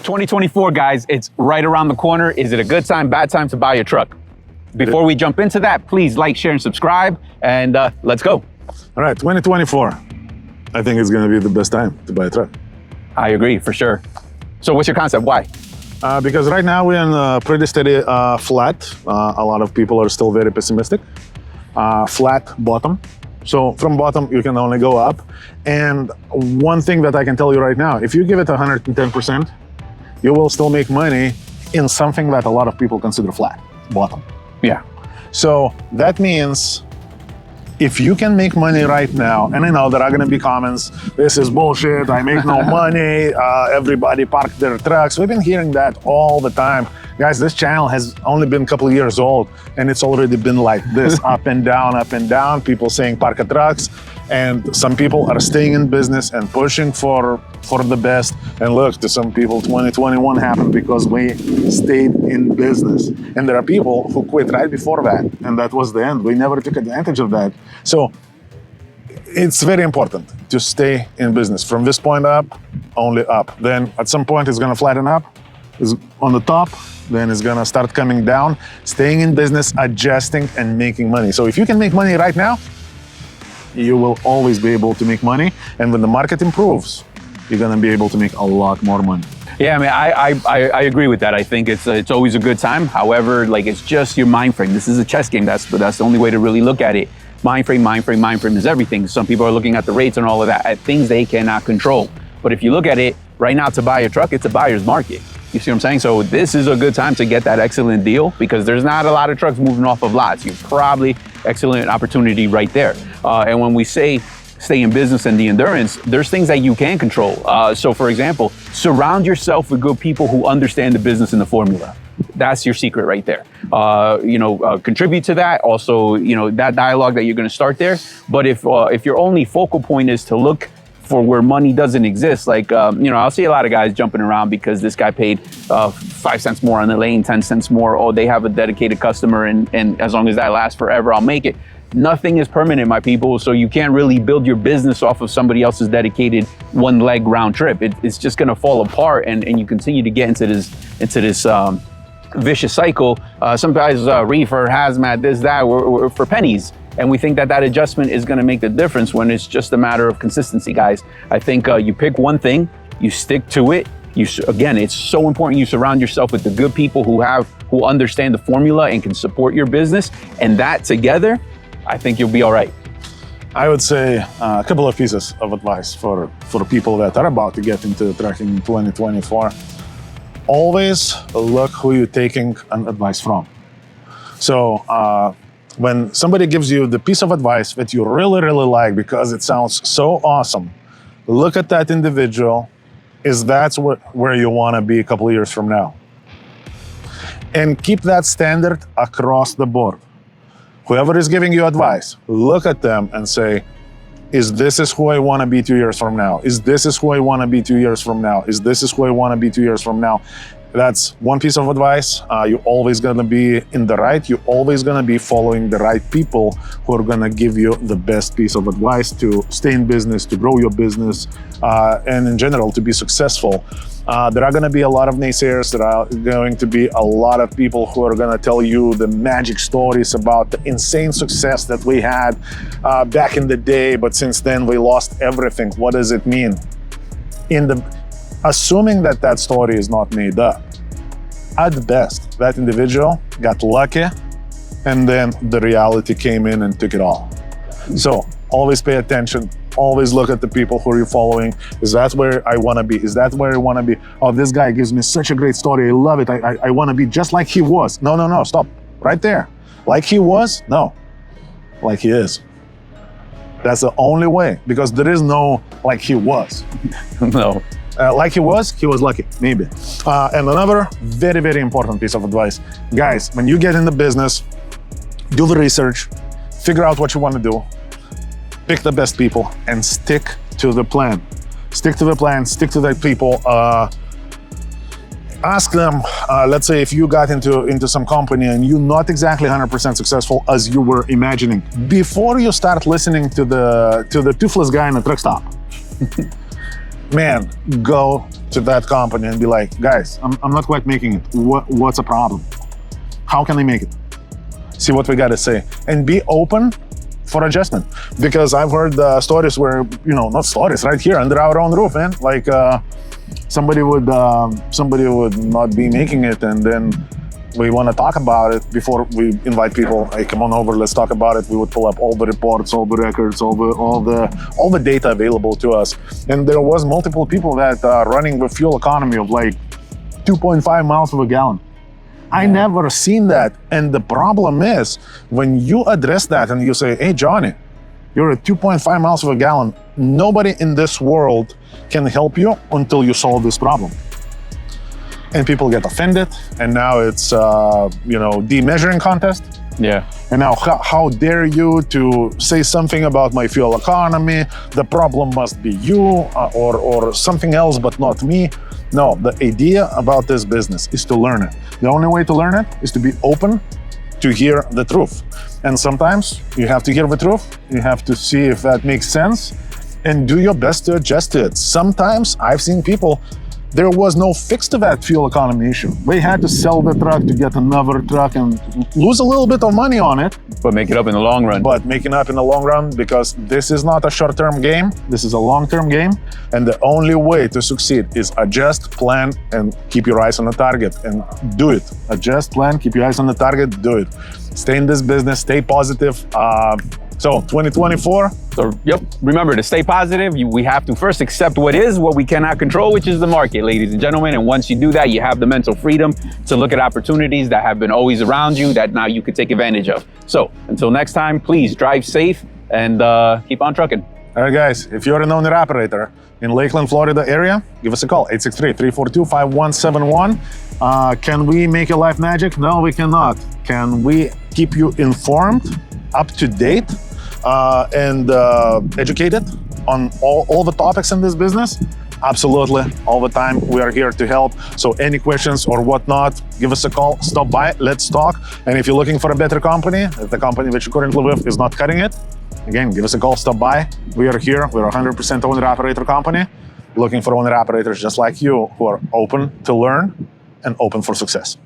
2024, guys, it's right around the corner. Is it a good time, bad time to buy a truck? Before we jump into that, please like, share, and subscribe, and let's go. All right, 2024. I think it's gonna be the best time to buy a truck. I agree, for sure. So what's your concept? Why? Because right now we're in a pretty steady flat. A lot of people are still very pessimistic. Flat bottom. So from bottom, you can only go up. And one thing that I can tell you right now, if you give it 110%, you will still make money in something that a lot of people consider flat, bottom. Yeah. So that means if you can make money right now, and I know there are gonna be comments, this is bullshit, I make no money, everybody park their trucks. We've been hearing that all the time. Guys, this channel has only been a couple of years old, and it's already been like this, up and down, people saying park a trucks, and some people are staying in business and pushing for the best. And look, to some people, 2021 happened because we stayed in business. And there are people who quit right before that, and that was the end. We never took advantage of that. So it's very important to stay in business. From this point up, only up. Then at some point it's gonna flatten up, is on the top, then it's gonna start coming down, staying in business, adjusting, and making money. So if you can make money right now, you will always be able to make money. And when the market improves, you're gonna be able to make a lot more money. Yeah, I mean, I agree with that. I think it's always a good time. However, like, it's just your mind frame. This is a chess game. That's the only way to really look at it. Mind frame is everything. Some people are looking at the rates and all of that, at things they cannot control. But if you look at it right now, to buy a truck, it's a buyer's market. You see what I'm saying? So this is a good time to get that excellent deal, because there's not a lot of trucks moving off of lots. You're probably excellent opportunity right there. And when we say stay in business and the endurance, there's things that you can control. So for example, surround yourself with good people who understand the business and the formula. That's your secret right there. Contribute to that. Also, that dialogue that you're going to start there. But if your only focal point is to look for where money doesn't exist, like, I'll see a lot of guys jumping around because this guy paid 5 cents more on the lane, 10 cents more. Oh, they have a dedicated customer, and as long as that lasts forever, I'll make it. Nothing is permanent, my people. So you can't really build your business off of somebody else's dedicated one leg round trip. It's just gonna fall apart, and you continue to get into this vicious cycle. Some guys, reefer, hazmat, this, that, we're for pennies. And we think that adjustment is going to make the difference, when it's just a matter of consistency, guys. I think you pick one thing, you stick to it. Again, it's so important you surround yourself with the good people who understand the formula and can support your business. And that together, I think you'll be all right. I would say a couple of pieces of advice for people that are about to get into trucking in 2024. Always look who you're taking an advice from. So, when somebody gives you the piece of advice that you really, really like because it sounds so awesome, look at that individual. Is that where you want to be a couple of years from now? And keep that standard across the board. Whoever is giving you advice, look at them and say, is this who I want to be 2 years from now? Is this who I want to be 2 years from now? Is this who I want to be 2 years from now? That's one piece of advice. You're always gonna be in the right. You're always gonna be following the right people who are gonna give you the best piece of advice to stay in business, to grow your business, and in general, to be successful. There are gonna be a lot of naysayers. There are going to be a lot of people who are gonna tell you the magic stories about the insane success that we had back in the day, but since then we lost everything. What does it mean? Assuming that story is not made up, at the best, that individual got lucky, and then the reality came in and took it all. So always pay attention. Always look at the people who you're following. Is that where I want to be? Is that where I want to be? Oh, this guy gives me such a great story. I love it. I want to be just like he was. No, stop. Right there. Like he was? No. Like he is. That's the only way, because there is no like he was. No. Like he was lucky, maybe. And another very, very important piece of advice. Guys, when you get in the business, do the research, figure out what you want to do, pick the best people, and stick to the plan. Stick to the plan, stick to the people. Ask them, let's say if you got into some company and you're not exactly 100% successful as you were imagining, before you start listening to the toothless guy in the truck stop, man, go to that company and be like, guys, I'm not quite making it. What's the problem? How can I make it? See what we got to say and be open for adjustment. Because I've heard stories where, not stories, right here under our own roof, man. Like somebody would not be making it, and then we want to talk about it before we invite people. Hey, come on over, let's talk about it. We would pull up all the reports, all the records, all the data available to us. And there was multiple people that running with fuel economy of like 2.5 miles per gallon. I never seen that. And the problem is when you address that and you say, hey, Johnny, you're at 2.5 miles per gallon. Nobody in this world can help you until you solve this problem. And people get offended. And now it's, demeasuring contest. Yeah. And now how dare you to say something about my fuel economy? The problem must be you or something else, but not me. No, the idea about this business is to learn it. The only way to learn it is to be open to hear the truth. And sometimes you have to hear the truth. You have to see if that makes sense and do your best to adjust to it. Sometimes I've seen people, there was no fix to that fuel economy issue. They had to sell the truck to get another truck and lose a little bit of money on it. But make it up in the long run. But making up in the long run, because this is not a short-term game. This is a long-term game. And the only way to succeed is adjust, plan, and keep your eyes on the target and do it. Adjust, plan, keep your eyes on the target, do it. Stay in this business, stay positive. So 2024. So, yep. Remember to stay positive. We have to first accept what we cannot control, which is the market, ladies and gentlemen. And once you do that, you have the mental freedom to look at opportunities that have been always around you that now you could take advantage of. So until next time, please drive safe and keep on trucking. All right, guys, if you're an owner operator in Lakeland, Florida area, give us a call, 863-342-5171. Can we make your life magic? No, we cannot. Can we keep you informed, up to date, and educated on all the topics in this business? Absolutely, all the time. We are here to help. So any questions or whatnot, give us a call, stop by, let's talk. And if you're looking for a better company, if the company that you're currently with is not cutting it, again, give us a call, stop by. We are here. We're a 100% owner-operator company, looking for owner-operators just like you who are open to learn and open for success.